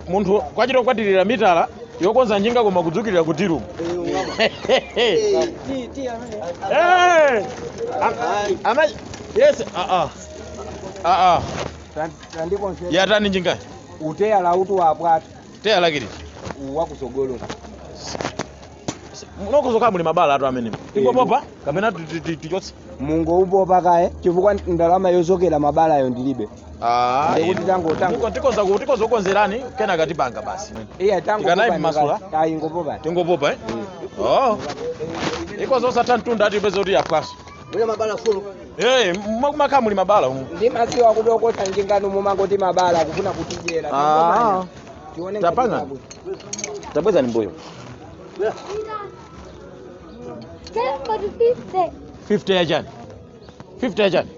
munthu kwachito kwatirira mitala yokonza njinga koma kudzukirira kutiru. Yes, yatani njinga uteya la utu wa bwatu teya lakini wakusogolo munokozoka muli mabala atu amene tingopopa kapena tichotse mungo upopa kae chifukwa ndalama yozokera mabala ayo ndilibe. Ndikuti tango tikoza kukonzerani kena katipanga basi. Tango kana masula ingopopa tingopopa ikoza osatha mtunda ati peze kuti yafaso muli mabala full makha muli mabala ndimadziwa kudokota njingano mumangoti mabala kufuna kutijera tapanga tabweza ni mboyo 50 ajani 50 ajani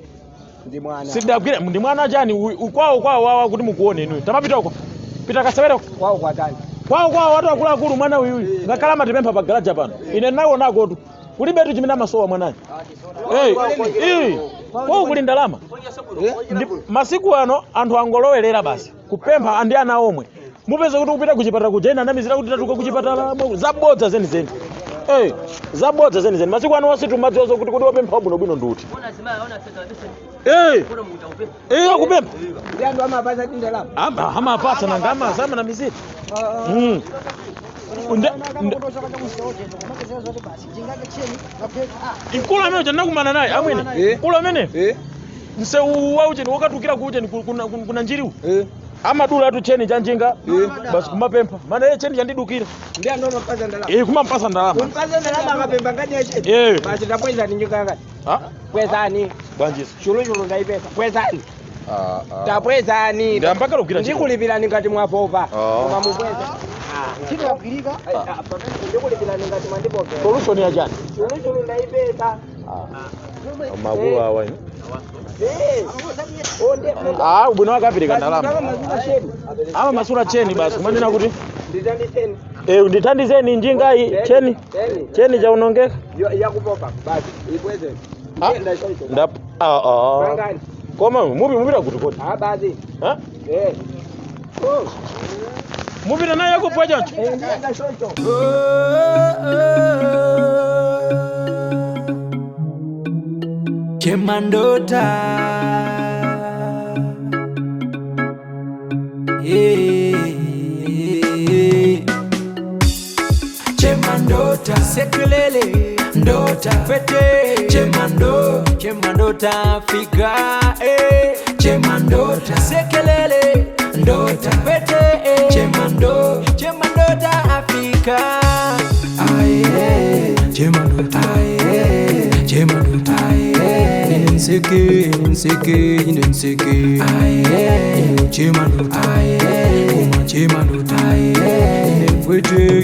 ndi mwana ajani ukwawo wawa kuti mukuone inu tamapita uko pita kasewera kwawo kwatani kwawo watu akulu mwana uyu ngakhala matipempha pa garaja pano ine nawo nakotu kulibetu chimene masowa mwanayo kwa kuli ndalama masiku ano anthu angolowerera basi kupempha andi ana omwe mupeze kuti kupita kuchipatala kujena namizira kuti tatuka kuchipatala zabodza zenizeni zabodza zenizeni masiku ano wasitu madzozo kuti wapempha bwino nduti akupempha ndi anthu amapasa ndalama amapasa nangama zama na mizira Nkulu amene chanakumana naye amwene nkulu amene mseu waucheni wakatukira kucheni kuna njiriu amadula atu cheni chanjinga basi kumapempha mana cheni chandidukira ndi anono pasa ndalama kumampasa ndalama kumpasa ndalama akapempha ngati cheni basi tapweza ni njinga ngati kwezani bwanjisi chulu ndaipesa kwezani tapwezani ndambaka lukira ndikulipirani ngati mwapopa koma mupweza chito yapirika ndikulipirani ngati mwandipopa solution ya jani chulu ndaipesa magulu awa ubwino wakapirika ndalama ama masula cheni basi kumanena kuti ndithandizeni njingayi cheni chaunongeka yakupopa basi ipweze koma mupita kuti kodi basi mupita naye yakupwa chancho Chemandota Chemandota sekelele ndota fete Chemandota fika Chemandota sekelele ndota fete Chemandota afika Chemandota Nseke Chemandota Pwete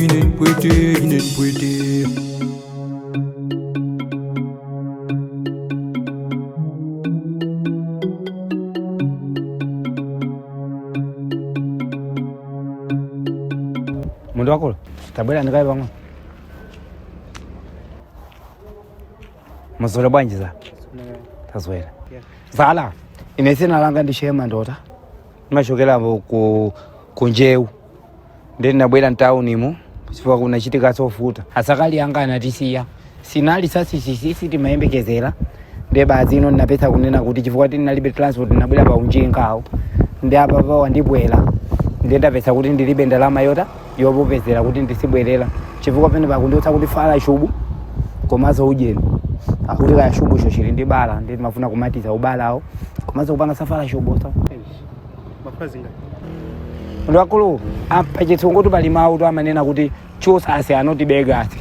Mundu wakulu tabwera ndikaye pamwe mazora bwanji za tazwera zala ine sina langa ndi Chemandota mashokera ku NTCHEU ndi nabwera ntaunimo chifukwa kuna chitika sofuta asakali yanga anatisiya sinali sisi timayembekezera ndi baadhi ino ninapesa kunena kuti chifukwa tinalibe transport nabwera pa unjingawo ndi apa pa wandibwera ndi ndapesa kuti ndilibe ndalama yota yopopezera kuti ndisibwerera chifukwa pene pakundotsa kuti fala shubu komazo ujeni akuti kaya shubu cho chili ndi bala ndi mafuna kumatiza ubalawo komazo kupanga safala shubu sa mafazi ngati ndo akulu apa chitsongo tupali mawu to amanena kuti chosase anoti begasi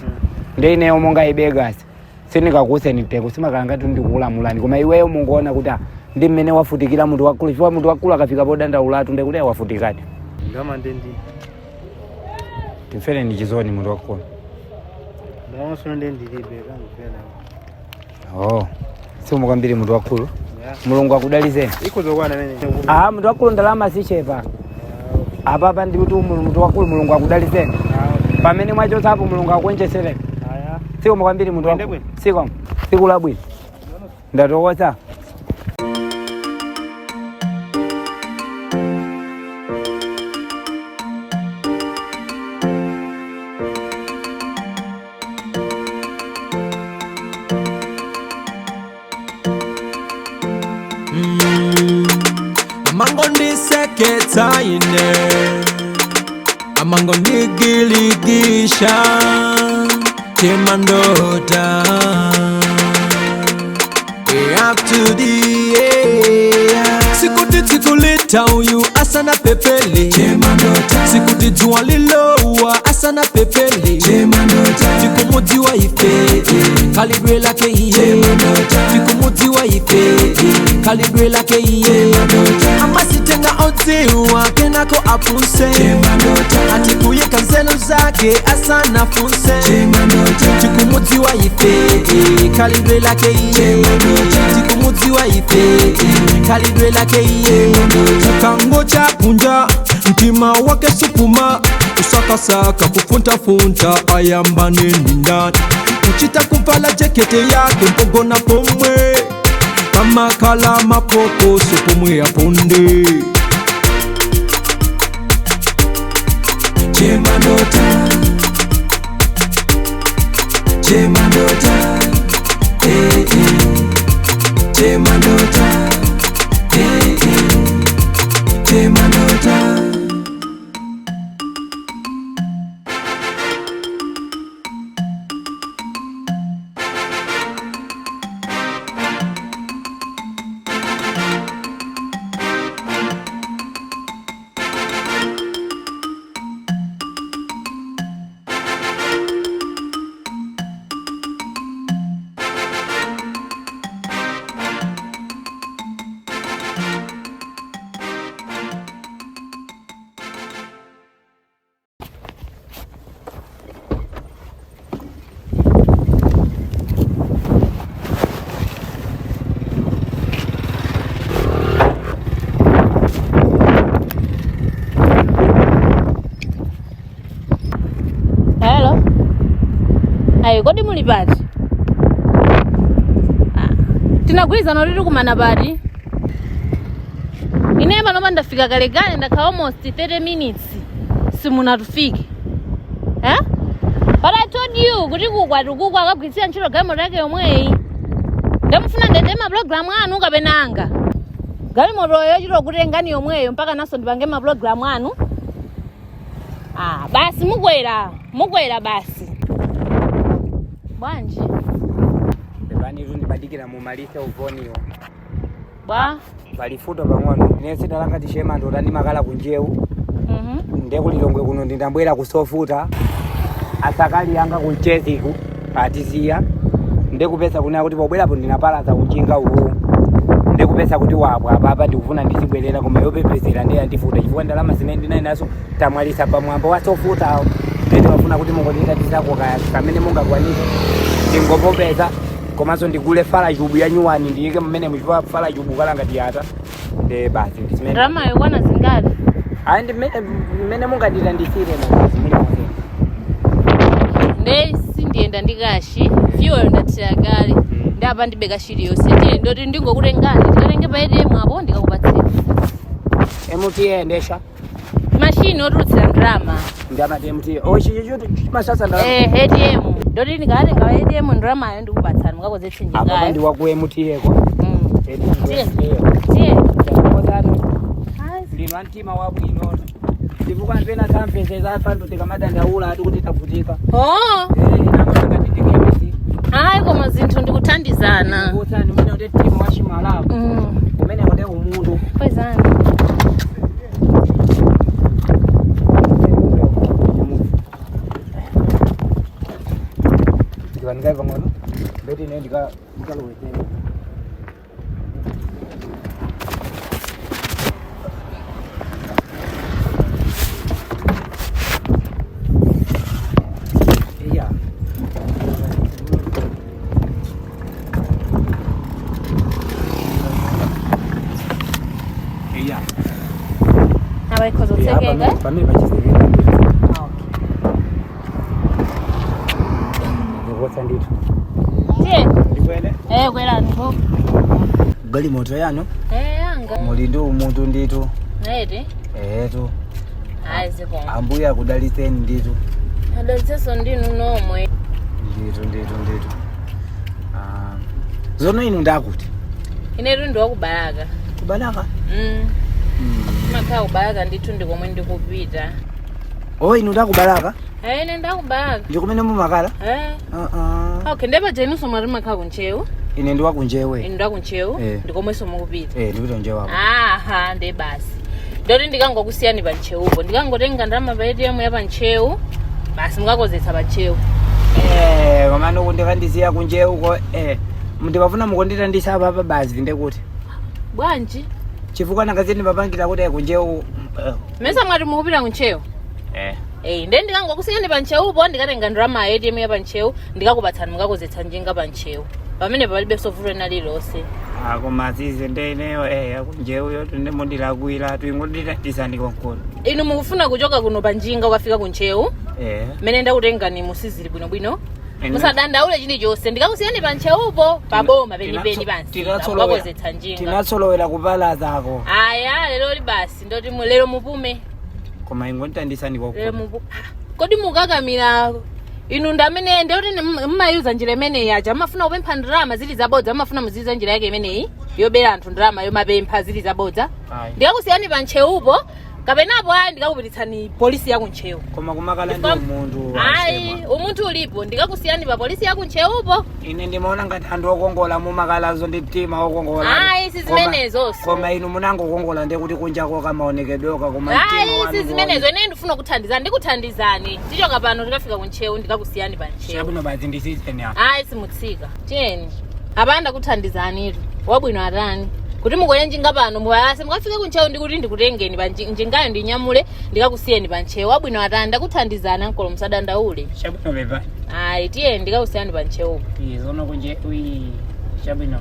ndi ineyo monga ibegasi sindikakuseni mteko simakalangati ndikulamulani koma iweyo mungoona kuti ndi mmene wafutikira munthu wakulu chifukwa munthu wakulu akafika podanda ulatu ndi kuti wafutikadi ngama ndendi timfere ni chizoni munthu wakulu ndawo sona ndendi libe kamfera simu kwambiri munthu wakulu mulungu akudalizeni iko zokwana mene munthu wakulu ndalama sichepa apa ndi kuti munthu wakulu mulungu akudalizeni pamene mwachosapo mulungu akwenjesere siko kwambiri munthu wakulu siku labwino ndatokoza ndiketsa ine amango ndigiligisha chemandota up to the air. Sikuti tikulita uyu asana pepele chemandota. Sikuti jua lilowa asana pepele chemandota. Tikumudiwa ife kalibre lake iye chemandota. Tikumudiwa ife kalibre lake iye chemandota. Amasitenga otiwa kenako apuse chemandota. Atikuye kanzelo zake asana funse chemandota. Tikumudiwa ife kalibre lake iye chemandota. Tikumudiwa ife kalibre lake iye kango cha punja mtima wake sukuma usakasaka kufunta ayamba nini ndani uchita kuvala jekete yake mpogo na pomwe kama kala makoko supumwe ya ponde chemandota chemandota chemandota chemandota kodi muli pati? Tinagwiza noliri kumana pati? Ine pano ndafika kale ndakhala almost 30 minutes simunatufike. But I told you kuti kukwa akagwitsira ntchito galimoto yake yomweyi. Ndamufuna ndende maprogramu anu kapenanga. Galimoto yochita kutengani yomweyo mpaka naso ndipange maprogramu anu. Basi mukwera basi. Bwanji bani rundi badikira mu malisa uvoniyo balifuto pang'ono nese talanga tishema ndo ndani makala kunjeu ndekulilongwe kuno ndindambwera kusofuta asakali yanga kucheziku patisiya ndekupesa kunena kuti pobwerapo ndinapalaza kuchinga uwu ndekupesa kuti wabwa baba ndikufuna ndizibwerera koma yopepesera ndiye andifuta chifukwa ndalama zimene ndinayi nazo tamwalisa pamwambo wasofuta awo ndeti wafuna kuti mungondiita tisako kamene mungakwanise ndingopopeza komanso ndigule fala chubu ya nyuwani ndiyike mmene muchifukwa fala chubu kalanga tiyata nde basi ndisimene drama yokwana zingati ayi ndi mmene mungatita ndisire muli monse nde sindiyenda ndikashi fuel ndatira kale ndapa ndibeka shiri yonse tili ndoti ndingokutengani tikatenge pa ATM apo ndikakupatsira MTCHEU machine otulutsira drama ndama MTCHEU chicho masasa ndalama ATM ndoti ndikatenga ATM drama yo ndikupatsana mukakoze tsinje ngayo apa ndi waku MTCHEU ko tiye lino antima wabwino ndivuka mpena tampeseza pando tikamadandaula ati kuti tavutika inamanga nditikemisi hayi koma zinthu ndikuthandizana kutsani mene kuti timu wachimalapo kumene kuti umuntu kwezani ndikangaiva ngono beti ne ndikalowetene because we'll take it. Pamela pachizivira. What's ndito? Tie. Ndikwele? Kwela ndipo. Gali moto yano? Yanga. Muli ndi umuntu ndito. Nete? To. Hayi ziko. Ambuya kudaliseni ndito. Adaliseso ndinu nomwe. Ndito. Zono inu ndakuti? Inetu ndo kubalaka. Kubalaka? Makao baga ndithu ndikomwe ndikupita. Oh, inu ndakubalaka? Ine ndakubaga. Ndikumene mumakala? Okay, ndeba jenu somari makao kuncheu. Ine ndiwa kunjewe. Ine ndiwa kuncheu. Ndikomwe somukupita. Ndipita kunjewa. Aha, nde basi. Ndoti ndikangokusiyani pancheupo. Ndikangotenga ndalama pa ATM ya pancheu. Basi mukakozetsa pancheu. Komano kundikandisiya kunjeuko ndikafuna mukunditandisa apa basi ndekuti. Bwanji? Chifukwa nakazini papangira kuti kunjeu. Mesa mwati mukupita kuncheu? Nde ndikangokusiyani pancheupo ndikatenga ndalama ya ATM ya pancheu ndikakupatsani mukakozetsa njinga pancheu. Pamene palibe sofuro nalilonse. Koma azize ndeneyo kunjeu yo ndimundirakwira tuingunditandisa ndikonkolo. Inu mukufuna kuchoka kuno panjinga ukafika kuncheu? Mene ndakutengani musizili bwinobwino. Musadandaule chilichonse ndikakusiyani pancheupo paboma penipeni pansi. Mukakozetsa njinga. Tinatsolowera kupala zako. Aya lero libasi ndoti lero mupume. Koma ingunditandisa ndikonkolo. Lero mupume. Kodi mukakamira inu ndamene ndoti mmayuza njira imene yaja mafuna kupempha ndalama zili zabodza mafuna muziza njira yake imeneyi yobera anthu ndalama yomapempha zili zabodza ndikakusiyani pancheupo kapenapo ndikakupititsani polisi yakuncheu. Koma kumakala ndi umuntu. Umuntu ulipo ndikakusiyani pa polisi yakuncheupo. Ine ndimaona ngati anthu okongola mumakalazo ndi mtima okongola. Sizimenezo. Koma inu munangokongola ndekuti kunjako kamaonekedweka koma mtima wanu. Sizimenezo ine ndifuna kuthandizani ndikuthandizani. Tichoka pano tikafika kuncheu ndikakusiyani pancheu. Chabwino basi ndisizeni apa. Simutsika. Cheni. Apanda kuthandizani wabwino atani. Kuti mukwere njinga pano muwalase mukafika kuncheu ndikuti ndikutengeni njingayo ndinyamule ndikakusiyeni pancheu wabwino atani ndakuthandizana nkolo musadandaule. Chabwino beba. Tiye ndikakusiyani pancheu. Zono kunje chabwino.